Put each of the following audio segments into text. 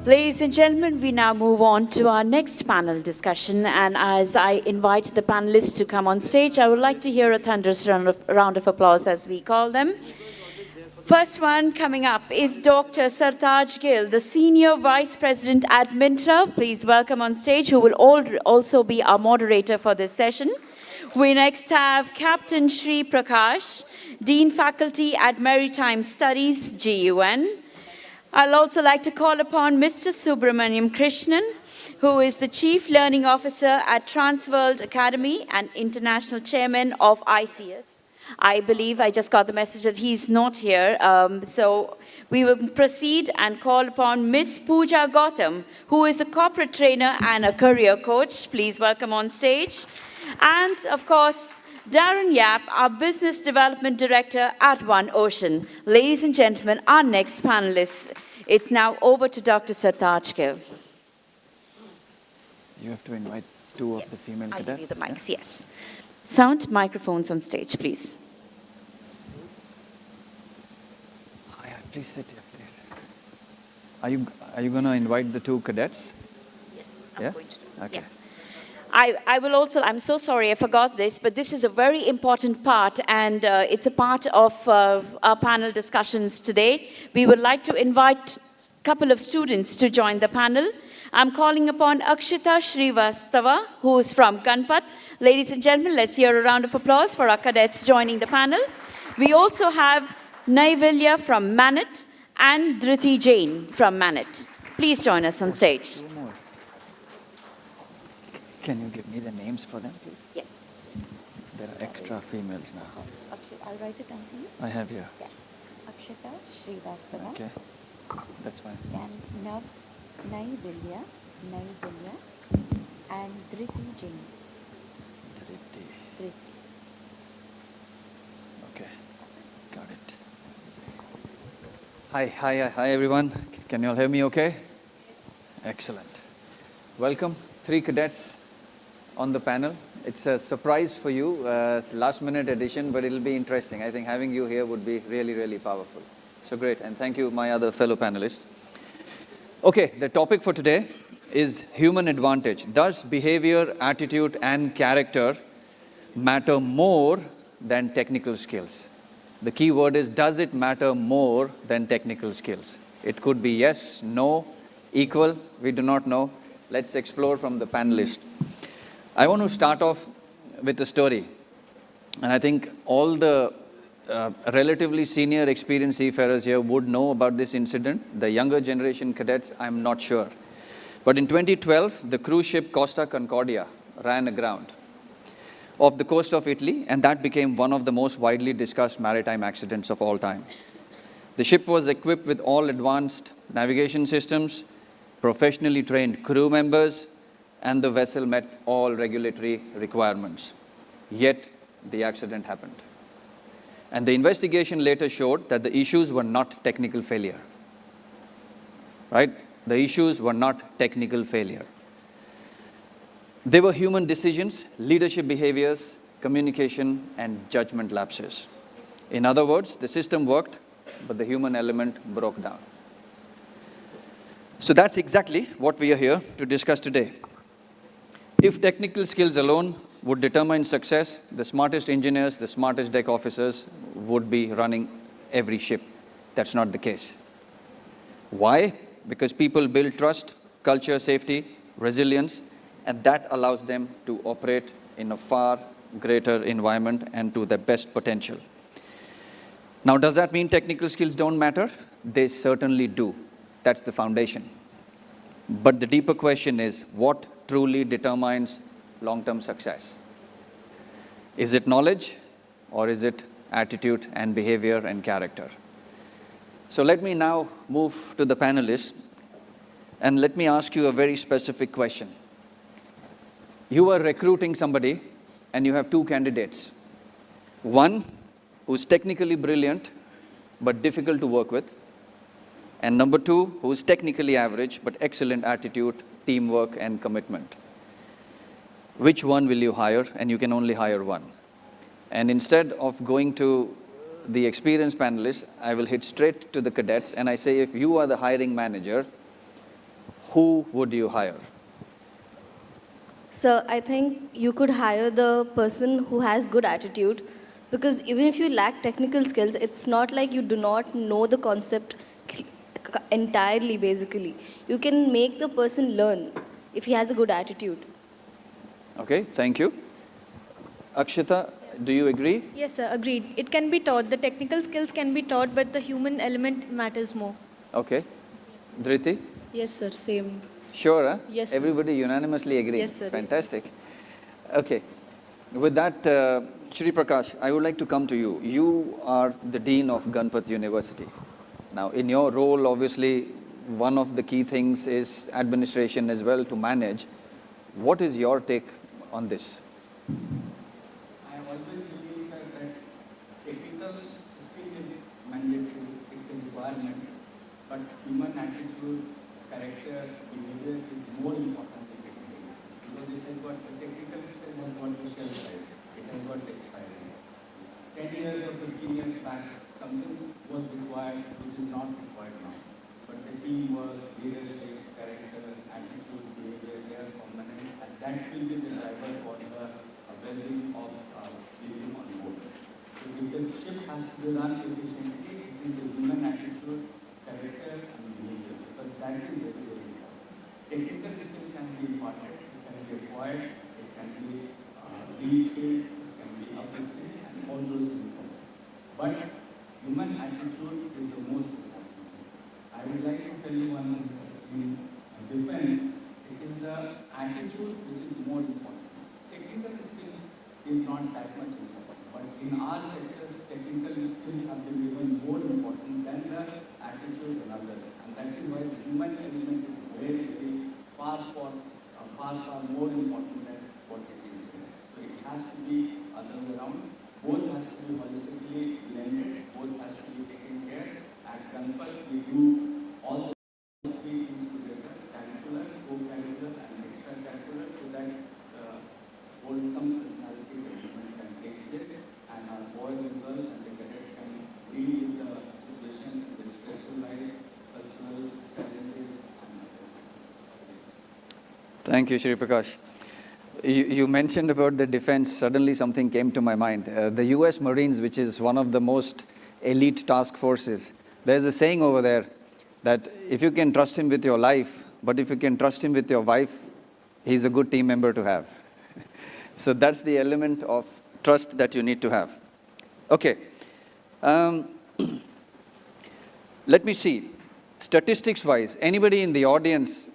Ladies and gentlemen, we now move on to our next panel discussion. And as I invite the panelists to come on stage, I would like to hear a thunderous round of applause as we call them. First one coming up is Dr. Sartaj Gill, the Senior Vice President at Mintra. Please welcome on stage, who will also be our moderator for this session. We next have Captain Shri Prakash, Dean Faculty at Maritime Studies, GUN. I'll also like to call upon Mr. Subramaniam Krishnan, who is the Chief Learning Officer at Transworld Academy and International Chairman of ICS. I believe I just got the message that he's not here. So we will proceed and call upon Ms. Pooja Gautam, who is a corporate trainer and a career coach. Please welcome on stage. And of course, Darren Yap, our Business Development Director at One Ocean. Ladies and gentlemen, our next panelists. It's now over to Dr. Sartaj Gill. You have to invite two of the female cadets. I'll give you the mics, yes. Sound microphones on stage, please. Hi, please sit here, please. Are you going to invite the two cadets? Yes, I'm going to do it. Okay. Yeah. I will also, I'm so sorry I forgot this, but this is a very important part, and it's a part of our panel discussions today. We would like to invite a couple of students to join the panel. I'm calling upon Akshita Srivastava, who is from Kanpat. Ladies and gentlemen, let's hear a round of applause for our cadets joining the panel. We also have Naivilya from Manit and Dhriti Jain from Manit. Please join us on stage. Can you give me the names for them, please? Yes. There are extra females now. I'll write it down for you. I have here. Yeah. Akshita Srivastava. Okay. That's fine. Then Naivilya, and Dhriti Jain. Dhriti. Okay. Got it. Hi everyone. Can you all hear me okay? Excellent. Welcome. 3 cadets on the panel. It's a surprise for you, last minute addition, but it'll be interesting. I think having you here would be really, really powerful. So great, and thank you, my other fellow panelists. Okay, the topic for today is human advantage. Does behavior, attitude, and character matter more than technical skills? The key word is, does it matter more than technical skills? It could be yes, no, equal, we do not know. Let's explore from the panelists. I want to start off with a story. And I think all the relatively senior experienced seafarers here would know about this incident. The younger generation cadets, I'm not sure. But in 2012, the cruise ship Costa Concordia ran aground off the coast of Italy, and that became one of the most widely discussed maritime accidents of all time. The ship was equipped with all advanced navigation systems, professionally trained crew members, and the vessel met all regulatory requirements. Yet, the accident happened. And the investigation later showed that the issues were not technical failure. Right? The issues were not technical failure. They were human decisions, leadership behaviors, communication, and judgment lapses. In other words, the system worked, but the human element broke down. So that's exactly what we are here to discuss today. If technical skills alone would determine success, the smartest engineers, the smartest deck officers would be running every ship. That's not the case. Why? Because people build trust, culture, safety, resilience, and that allows them to operate in a far greater environment and to their best potential. Now, does that mean technical skills don't matter? They certainly do. That's the foundation. But the deeper question is, what truly determines long-term success? Is it knowledge, or is it attitude and behavior and character? So let me now move to the panelists, and let me ask you a very specific question. You are recruiting somebody, and you have 2 candidates. One who's technically brilliant, but difficult to work with, and number 2, who's technically average, but excellent attitude, teamwork, and commitment. Which one will you hire? And you can only hire one. And instead of going to the experienced panelists, I will hit straight to the cadets, and I say, if you are the hiring manager, who would you hire? So I think you could hire the person who has good attitude, because even if you lack technical skills, it's not like you do not know the concept entirely, basically. You can make the person learn if he has a good attitude. Okay, thank you. Akshita, do you agree? Yes, sir, agreed. It can be taught. The technical skills can be taught, but the human element matters more. Okay. Dhriti? Yes, sir, same. Sure, huh? Yes, sir. Everybody unanimously agree. Yes, sir. Fantastic. Okay. With that, Shri Prakash, I would like to come to you. You are the Dean of Ganpat University. Now, in your role, obviously, one of the key things is administration as well to manage. What is your take on this? I always believe that technical skill is mandatory, it's a requirement, but human attitude, character, behavior is more important than technical. Because it has got the technical skill has got the shelf life, it has got expiry. 10 years or 15 years back, something was required which is not required now. But the teamwork, leadership, character, attitude, behavior, they are permanent, and that will be the driver for the well-being of living on board. So if the ship has to be run efficiently, it is the human attitude, character, and behavior, because that is very, very important. Technical skill can be imparted, it can be acquired, it can be reskilled, it can be upskilled, and all those things. But human attitude is the most important. I would like to tell you one thing. In defense, it is the attitude which is more important. Technical skill is not that much important. But in our sectors, technical skills have been even more important than the attitude and others. And that is why the human element is very, very far more important than what it is. So it has to be other way around. Both has to be holistically blended. Both has to be taken care. At Ganpat, we do all the three things together: curricular, co-curricular, and extracurricular, so that wholesome personality development can take place, and our boys and girls and the cadets can deal with the situation, the stressful life, cultural challenges, and others. Thank you, Shri Prakash. You mentioned about the defense. Suddenly something came to my mind. The US Marines, which is one of the most elite task forces, there's a saying over there that if you can trust him with your life, but if you can trust him with your wife, he's a good team member to have. So that's the element of trust that you need to have. Okay. Let me see. Statistics-wise, anybody in the audience,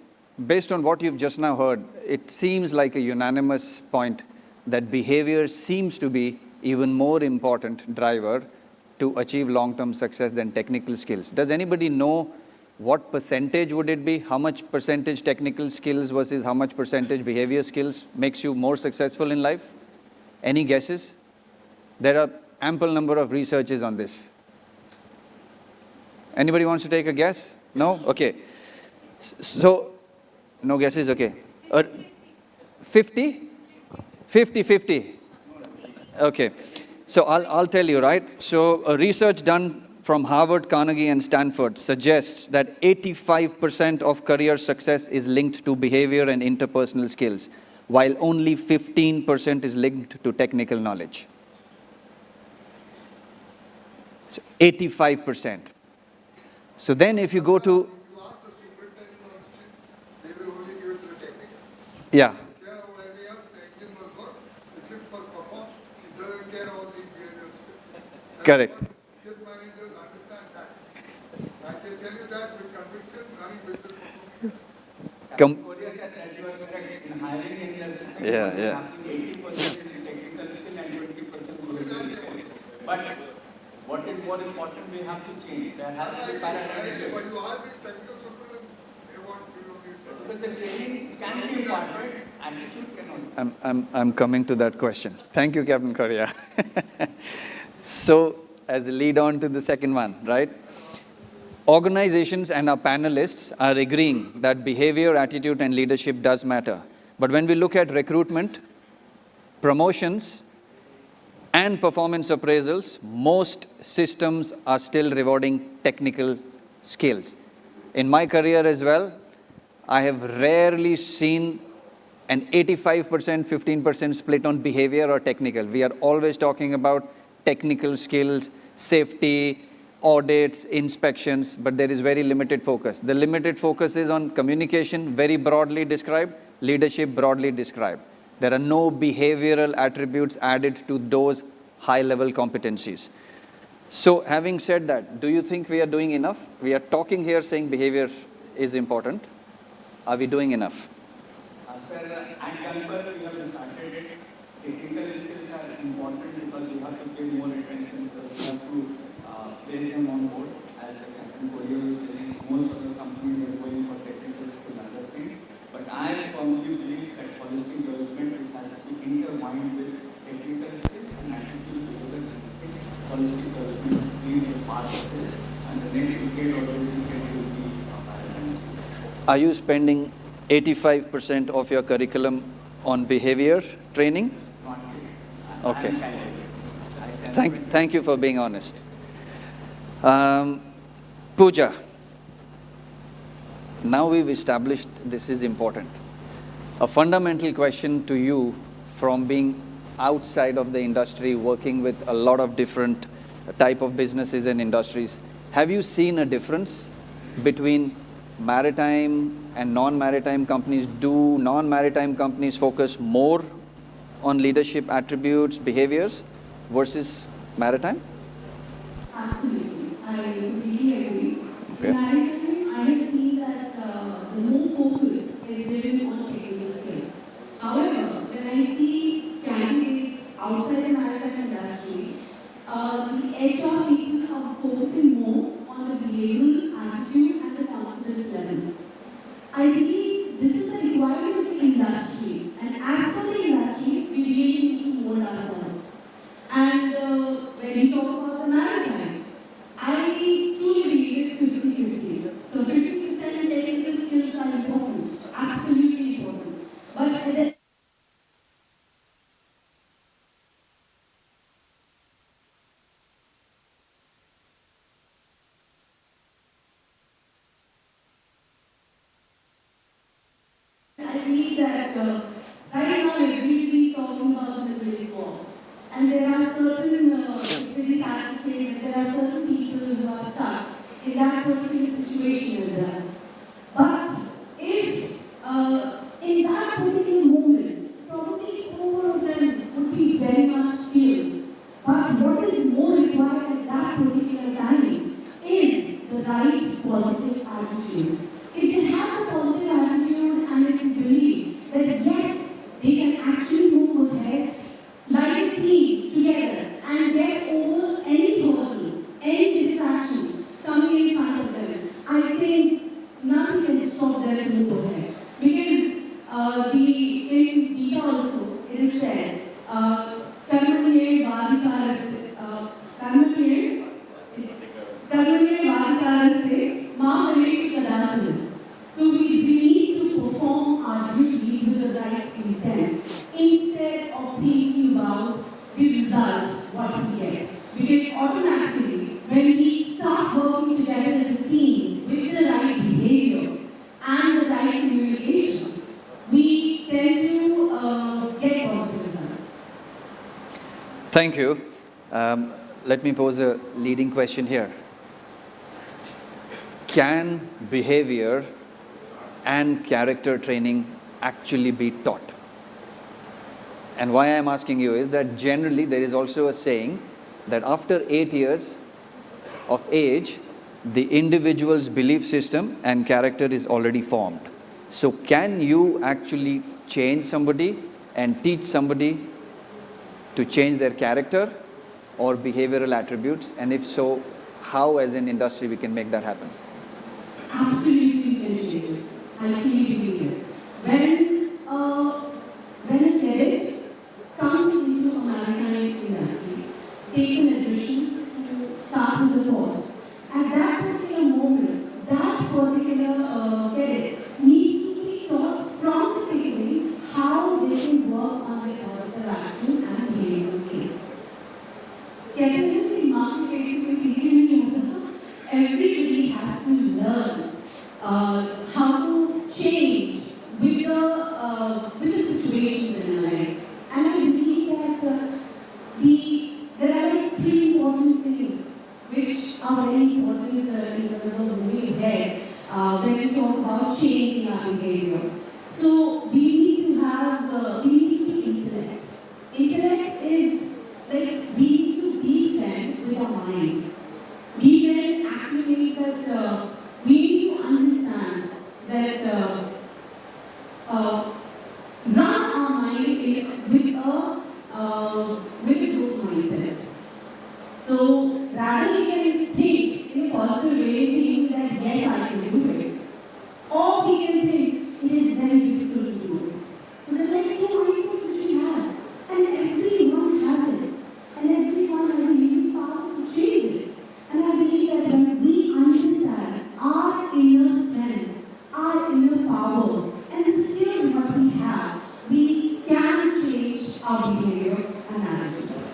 based on what you've just now heard, it seems like a unanimous point that behavior seems to be even more important driver to achieve long-term success than technical skills. Does anybody know what percentage would it be? How much percentage technical skills versus how much percentage behavior skills makes you more successful in life? Any guesses? There are ample number of researches on this. Anybody wants to take a guess? No? Okay. So, no guesses? Okay. 50? 50-50. Okay. So I'll tell you, right? So a research done from Harvard, Carnegie, and Stanford suggests that 85% of career success is linked to behavior and interpersonal skills, while only 15% is linked to technical knowledge. So 85%. So then if you go to... Yeah. Correct. Yeah. But what is more important, we have to change. There has to be paradigm. But the training can be imparted, attitude cannot. I'm coming to that question. Thank you, Captain Korea. So, as a lead on to the second one, right? Organizations and our panelists are agreeing that behavior, attitude, and leadership does matter. But when we look at recruitment, promotions, and performance appraisals, most systems are still rewarding technical skills. In my career as well, I have rarely seen an 85%, 15% split on behavior or technical. We are always talking about technical skills, safety, audits, inspections, but there is very limited focus. The limited focus is on communication, very broadly described, leadership, broadly described. There are no behavioral attributes added to those high-level competencies. So having said that, do you think we are doing enough? We are talking here saying behavior is important. Are we doing enough? Sir, at Campbell, we have started it. Technical skills are important because we have to pay more attention because we have to place them on board. As the Captain Korea was telling, most of the companies are going for technical skills and other things. But I firmly believe that policy development has to be intertwined with technical skills and attitude together. Policy development is a part of this, and the next decade or two decade will be a paradigm. Are you spending 85% of your curriculum on behavior training? Not Okay. really. Thank you for being honest. Pooja, now we've established this is important. A fundamental question to you from being outside of the industry, working with a lot of different type of businesses and industries. Have you seen a difference between maritime and non-maritime companies? Do non-maritime companies focus more on leadership attributes, behaviors versus maritime? Absolutely. I completely agree. Okay. In maritime, I have seen that the more focus is given on technical skills. However, when I see candidates outside the maritime industry, the HR people are focusing more on the behavioral attitude and the confidence level. I believe this is the requirement of the industry, and as for the industry, we really need to mold ourselves. And when we talk about the maritime, I truly believe it's 50-50. So 50% technical skills are important, absolutely important. But at the I believe that right now everybody is talking about the British war. And there are certain, it's very sad to say that there are certain people who are stuck in that particular situation as well. But if in that particular moment, probably all of them would be very much skilled. But what is more required at that particular time is the right positive attitude. If they have the positive attitude and if you believe that yes, they can actually move ahead like a team together and get over any hurdle, any distractions coming in front of them, I think nothing can stop them to move ahead. Because in Gita also, it is said, Karmaniye Vadhikarase, Karmaniye Vadhikarase, Mahavesh Kadachana. So we need to perform our duty with the right intent instead of thinking about the result, what we get. Because automatically, when we start working together as a team with the right behavior and the right communication, we tend to get positive results. Thank you. Let me pose a leading question here. Can behavior and character training actually be taught? And why I'm asking you is that generally there is also a saying that after 8 years of age, the individual's belief system and character is already formed. So can you actually change somebody and teach somebody to change their character or behavioral attributes? And if so, how as an industry we can make that happen? Absolutely appreciated. I truly believe it. When a cadet comes into a maritime industry, takes an admission to start with the course, at that particular moment, that particular cadet needs to be taught from the beginning how they can work on their positive action and behavioral skills. कहते हैं कि marketplace में किसी भी नहीं होता, everybody has to learn how to change behavior. So we need to have, we need to intellect. Intellect is like we need to be friend with our mind. Be friend actually means that we need to understand that run our mind with a growth mindset. So rather we can think in a positive way, think that yes, I can do it. Or we can think it is very difficult to do it. So there are like two mindsets which we have. And everyone has it. And everyone has a unique power to change it. And I believe that when we understand our inner strength, our inner power, and the skills that we have, we can change our behavior and attitude.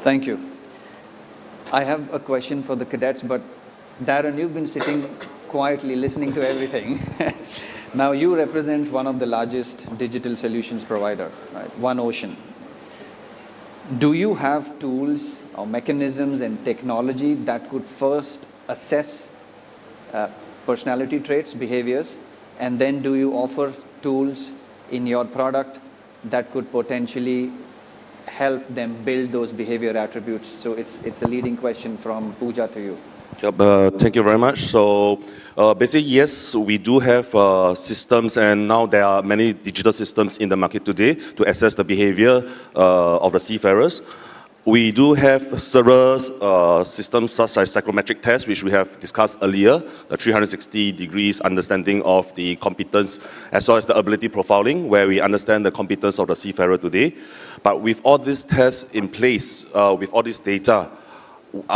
Thank you. I have a question for the cadets, but Darren, you've been sitting quietly listening to everything. Now you represent one of the largest digital solutions provider, right? One Ocean. Do you have tools or mechanisms and technology that could first assess personality traits, behaviors, and then do you offer tools in your product that could potentially help them build those behavior attributes? So it's a leading question from Pooja to you. Thank you very much. So basically, yes, we do have systems, and now there are many digital systems in the market today to assess the behavior of the seafarers. We do have several systems such as psychometric tests, which we have discussed earlier, the 360 degrees understanding of the competence, as well as the ability profiling, where we understand the competence of the seafarer today. But with all these tests in place, with all this data,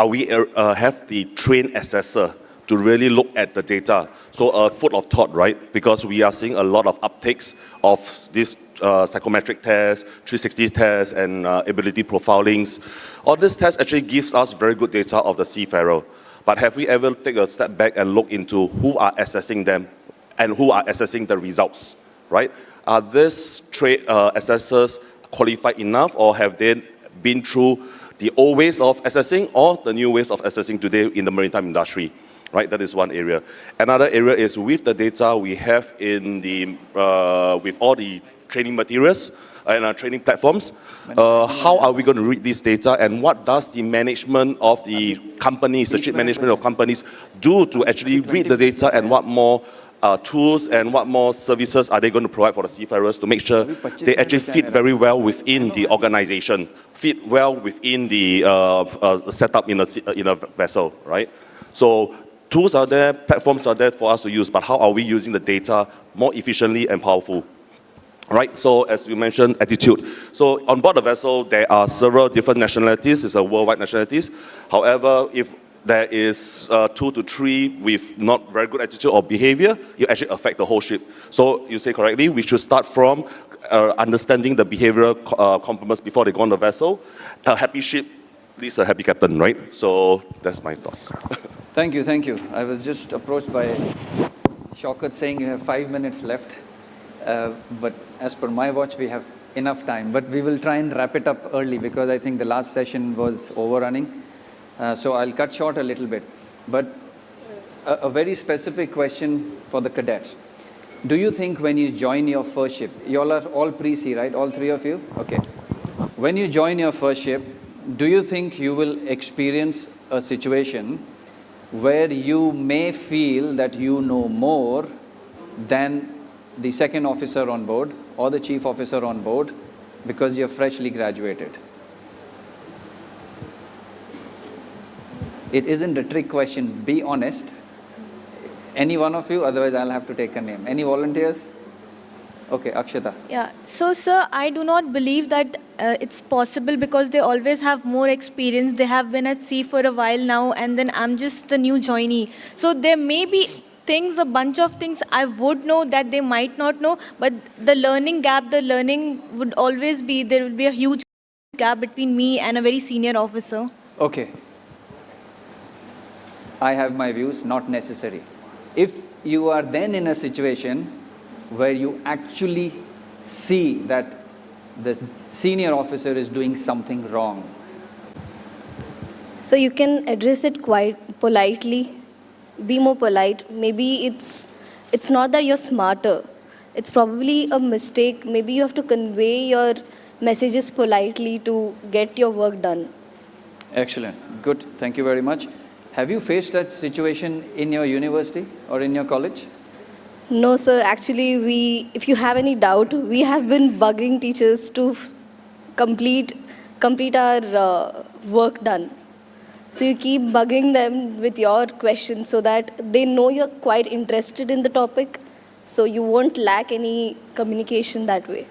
we have the trained assessor to really look at the data. So a foot of thought, right? Because we are seeing a lot of uptakes of this psychometric tests, 360 tests, and ability profilings. All these tests actually gives us very good data of the seafarer. But have we ever taken a step back and look into who are assessing them and who are assessing the results, right? Are these assessors qualified enough, or have they been through the old ways of assessing or the new ways of assessing today in the maritime industry? Right, that is one area. Another area is with the data we have in the, with all the training materials and training platforms, how are we going to read this data, and what does the management of the companies, the ship management of companies do to actually read the data, and what more tools and what more services are they going to provide for the seafarers to make sure they actually fit very well within the organization, fit well within the setup in a vessel, right? So tools are there, platforms are there for us to use, but how are we using the data more efficiently and powerful? Right, so as you mentioned, attitude. So on board the vessel, there are several different nationalities, it's a worldwide nationalities. However, if there is 2 to 3 with not very good attitude or behavior, you actually affect the whole ship. So you say correctly, we should start from understanding the behavioral components before they go on the vessel. A happy ship leads a happy captain, right? So that's my thoughts. Thank you, thank you. I was just approached by Shaukat saying you have 5 minutes left, but as per my watch, we have enough time. But we will try and wrap it up early because I think the last session was overrunning. So I'll cut short a little bit. But a very specific question for the cadets. Do you think when you join your first ship, you all are all pre-sea, right? All 3 of you? Okay. When you join your first ship, do you think you will experience a situation where you may feel that you know more than the second officer on board or the chief officer on board because you're freshly graduated? It isn't a trick question, be honest. Any one of you, otherwise I'll have to take a name. Any volunteers? Okay, Akshata. Yeah, so sir, I do not believe that it's possible because they always have more experience. They have been at sea for a while now, and then I'm just the new joinee. So there may be things, a bunch of things I would know that they might not know, but the learning gap, the learning would always be, there will be a huge gap between me and a very senior officer. Okay. I have my views, not necessary. If you are then in a situation where you actually see that the senior officer is doing something wrong. So you can address it quite politely, be more polite. Maybe it's it's not that you're smarter. It's probably a mistake. Maybe you have to convey your messages politely to get your work done. Excellent. Good. Thank you very much. Have you faced that situation in your university or in your college? No, sir. Actually, if you have any doubt, we have been bugging teachers to complete our work done. So you keep bugging them with your questions so that they know you're quite interested in the topic. So you won't lack any communication that way.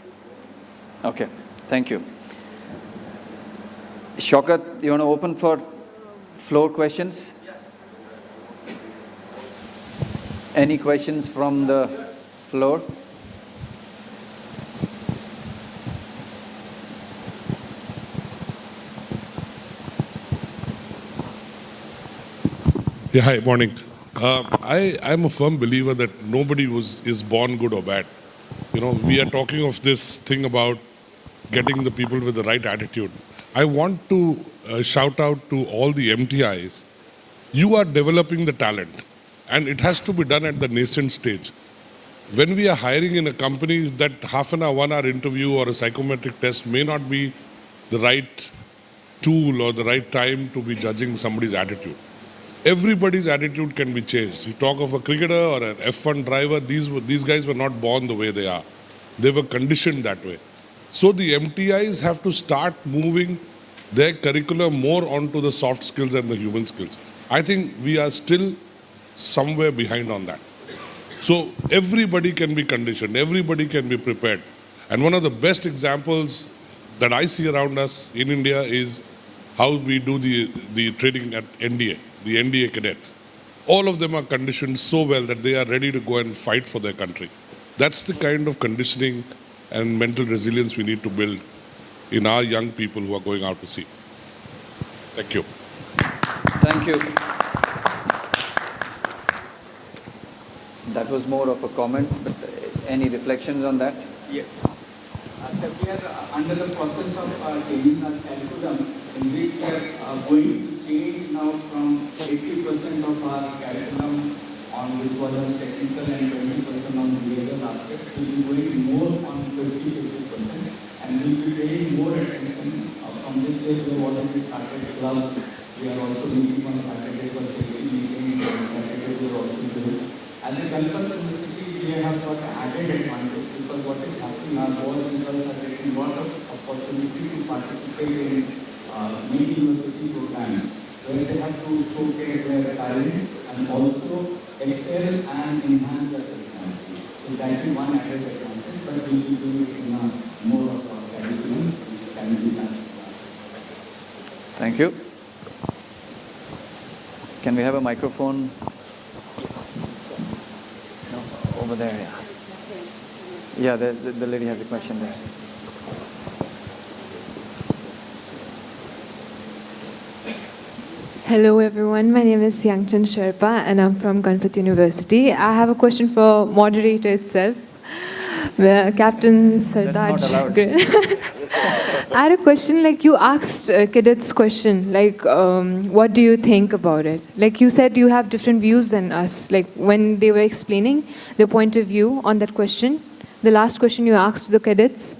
Okay. Thank you. Shaukat, you want to open for floor questions? Any questions from the floor? Yeah, hi, morning. I'm a firm believer that nobody is born good or bad. You know, we are talking of this thing about getting the people with the right attitude. I want to shout out to all the MTIs. You are developing the talent, and it has to be done at the nascent stage. When we are hiring in a company, that half an hour, 1 hour interview or a psychometric test may not be the right tool or the right time to be judging somebody's attitude. Everybody's attitude can be changed. You talk of a cricketer or an F1 driver, these guys were not born the way they are. They were conditioned that way. So the MTIs have to start moving their curriculum more onto the soft skills and the human skills. I think we are still somewhere behind on that. So everybody can be conditioned, everybody can be prepared. And one of the best examples that I see around us in India is how we do the training at NDA, the NDA cadets. All of them are conditioned so well that they are ready to go and fight for their country. That's the kind of conditioning and mental resilience we need to build in our young people who are going out to sea. Thank you. Thank you. That was more of a comment, but any reflections on that? Yes. Sir, we are under the process of changing our curriculum, in which we are going to change now from 80% of our curriculum on which was on technical and 20% on behavioral aspects. We will be going more on 50%, and we will be paying more attention. From this day, we have already started clubs. We are also meeting on Saturday for safety meetings, and Saturday we are also doing. As a Campus University, we have got added advantage because what is happening, our boys and girls are getting a lot of opportunity to participate in many university programs where they have to showcase their talent and also excel and enhance their personality. So that is one added advantage, but we will do it in a more of our curriculum which can be done. Thank you. Can we have a microphone? No, over there, yeah. Yeah, the lady has a question there. Hello everyone, my name is Yangchan Sherpa and I'm from Ganpat University. I have a question for moderator itself, Captain Sartaj Gill. I had a question, like you asked cadets question, like what do you think about it? Like you said you have different views than us, like when they were explaining their point of view on that question, the last question you asked to the cadets.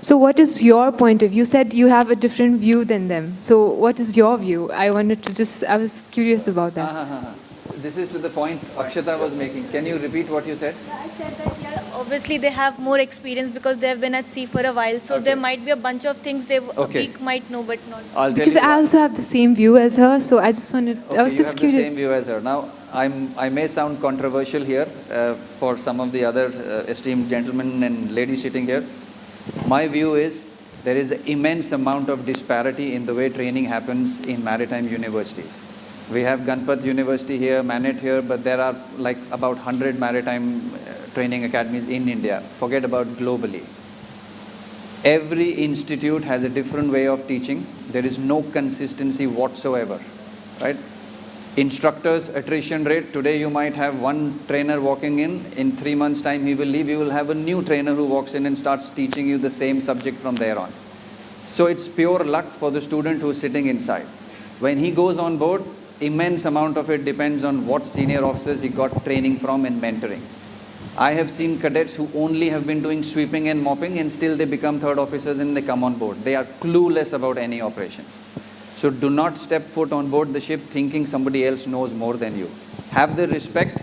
So what is your point of view? You said you have a different view than them. So what is your view? I was curious about that. This is to the point Akshata was making. Can you repeat what you said? I said that obviously they have more experience because they have been at sea for a while. So there might be a bunch of things they might know but not. Because I also have the same view as her, so I just wanted. Okay, I was just curious. You have the same view as her. Now, I may sound controversial here for some of the other esteemed gentlemen and ladies sitting here. My view is there is an immense amount of disparity in the way training happens in maritime universities. We have Ganpat University here, Manet here, but there are like about 100 maritime training academies in India. Forget about globally. Every institute has a different way of teaching. There is no consistency whatsoever, right? Instructors attrition rate, today you might have one trainer walking in 3 months time he will leave, you will have a new trainer who walks in and starts teaching you the same subject from there on. So it's pure luck for the student who is sitting inside. When he goes on board, immense amount of it depends on what senior officers he got training from and mentoring. I have seen cadets who only have been doing sweeping and mopping and still they become third officers and they come on board. They are clueless about any operations. So do not step foot on board the ship thinking somebody else knows more than you. Have the respect,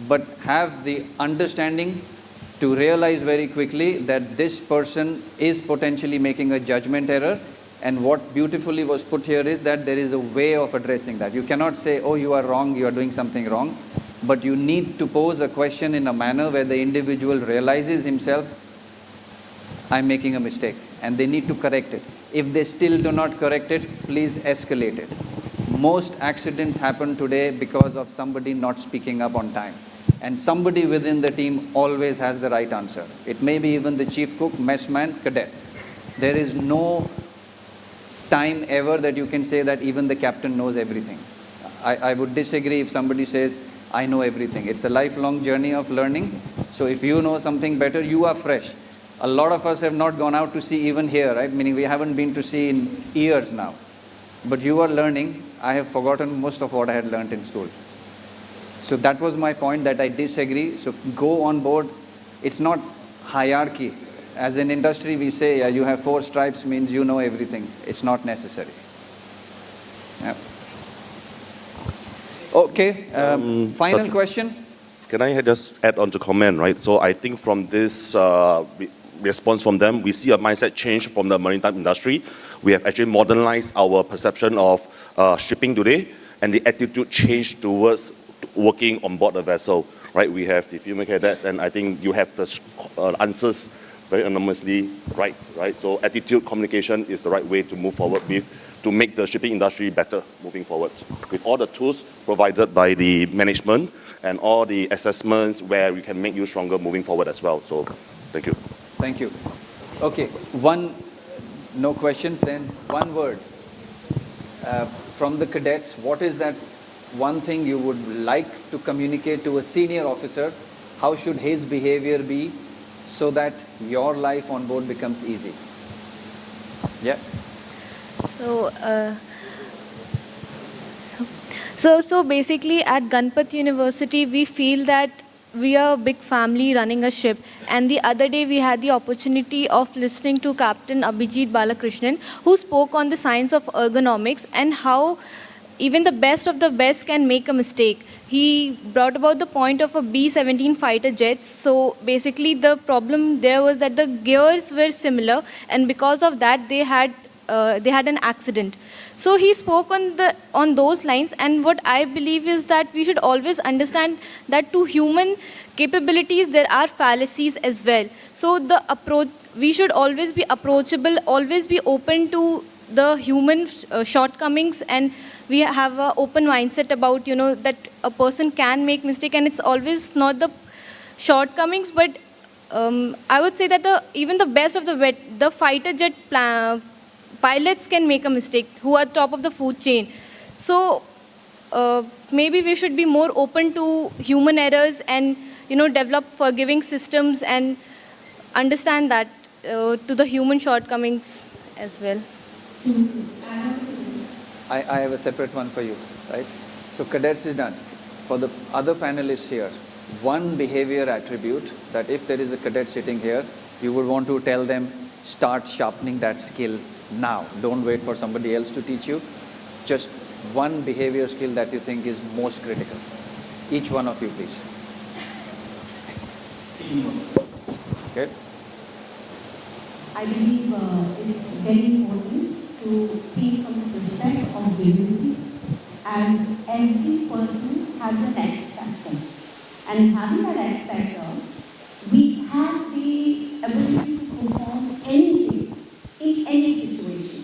but have the understanding to realize very quickly that this person is potentially making a judgment error. And what beautifully was put here is that there is a way of addressing that. You cannot say, oh, you are wrong, you are doing something wrong. But you need to pose a question in a manner where the individual realizes himself, I'm making a mistake, and they need to correct it. If they still do not correct it, please escalate it. Most accidents happen today because of somebody not speaking up on time. And somebody within the team always has the right answer. It may be even the chief cook, messman, cadet. There is no time ever that you can say that even the captain knows everything. I would disagree if somebody says, I know everything. It's a lifelong journey of learning. So if you know something better, you are fresh. A lot of us have not gone out to sea even here, right? Meaning we haven't been to sea in years now. But you are learning. I have forgotten most of what I had learned in school. So that was my point, that I disagree. So go on board. It's not hierarchy. As an industry, we say, yeah, you have 4 stripes means you know everything. It's not necessary. Yeah. Okay, final question. Can I just add on to comment, right? So I think from this response from them, we see a mindset change from the maritime industry. We have actually modernized our perception of shipping today, and the attitude change towards working on board the vessel, right? We have the female cadets, and I think you have the answers very anonymously right? So attitude communication is the right way to move forward with, to make the shipping industry better moving forward. With all the tools provided by the management and all the assessments where we can make you stronger moving forward as well. So thank you. Thank you. Okay, no questions then, one word. From the cadets, what is that one thing you would like to communicate to a senior officer? How should his behavior be so that your life on board becomes easy? Yeah. So basically at Ganpat University, we feel that we are a big family running a ship. And the other day we had the opportunity of listening to Captain Abhijit Balakrishnan, who spoke on the science of ergonomics and how even the best of the best can make a mistake. He brought about the point of a B-17 fighter jets. So basically the problem there was that the gears were similar, and because of that they had an accident. So he spoke on those lines, and what I believe is that we should always understand that to human capabilities there are fallacies as well. So we should always be approachable, always be open to the human shortcomings, and we have an open mindset about that a person can make mistake, and it's always not the shortcomings, but I would say that even the best of the fighter jet pilots can make a mistake, who are top of the food chain. So maybe we should be more open to human errors and develop forgiving systems and understand that to the human shortcomings as well. I have a separate one for you, right? So cadets is done. For the other panelists here, one behavior attribute that if there is a cadet sitting here, you would want to tell them, start sharpening that skill now. Don't wait for somebody else to teach you. Just one behavior skill that you think is most critical. Each one of you, please. Okay. I believe it's very important to think from the perspective of dignity, as every person has an X factor. And having that X factor, we have the ability to perform anything in any situation.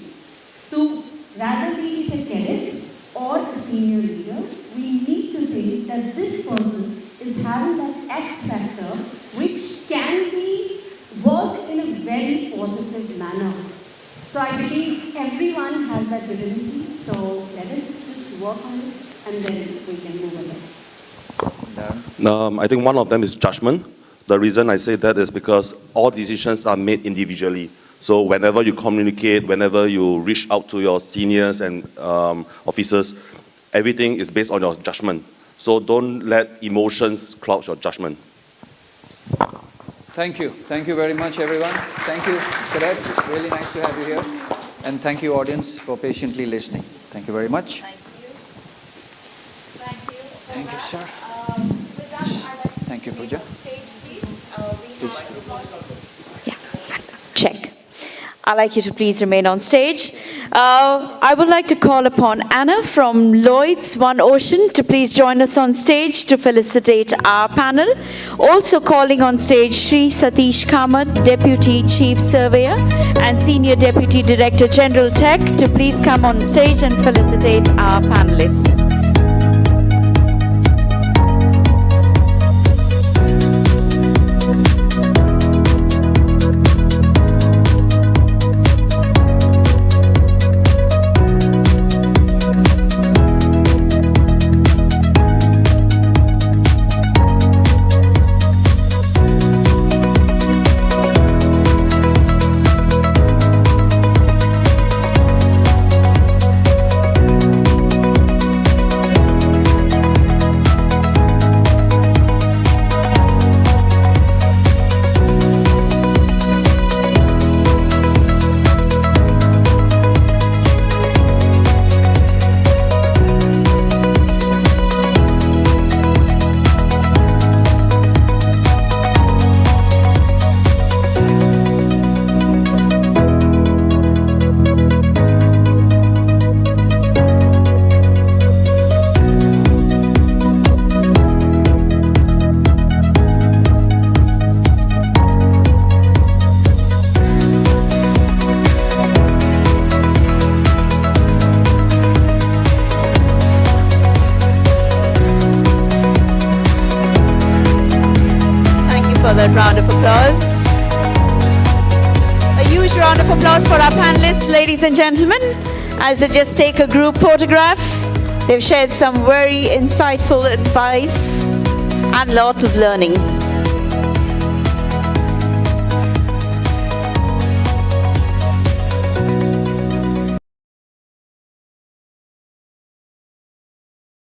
So rather be it a cadet or a senior leader, we need to think that this person is having that X factor which can be worked in a very positive manner. So I believe everyone has that ability, so let us just work on it and then we can move ahead. I think one of them is judgment. The reason I say that is because all decisions are made individually. So whenever you communicate, whenever you reach out to your seniors and officers, everything is based on your judgment. So don't let emotions cloud your judgment. Thank you. Thank you very much, everyone. Thank you, cadets. Really nice to have you here. And thank you, audience, for patiently listening. Thank you very much. Thank you. Thank you. Thank you, sir. With that, I'd like to Thank you, Pooja. check. I'd like you to please remain on stage. I would like to call upon Anna from Lloyd's One Ocean to please join us on stage to felicitate our panel. Also calling on stage Shri Satish Kamath, Deputy Chief Surveyor and Senior Deputy Director General Tech to please come on stage and felicitate our panelists. Round of applause. A huge round of applause for our panelists, ladies and gentlemen, as they just take a group photograph. They've shared some very insightful advice and lots of learning.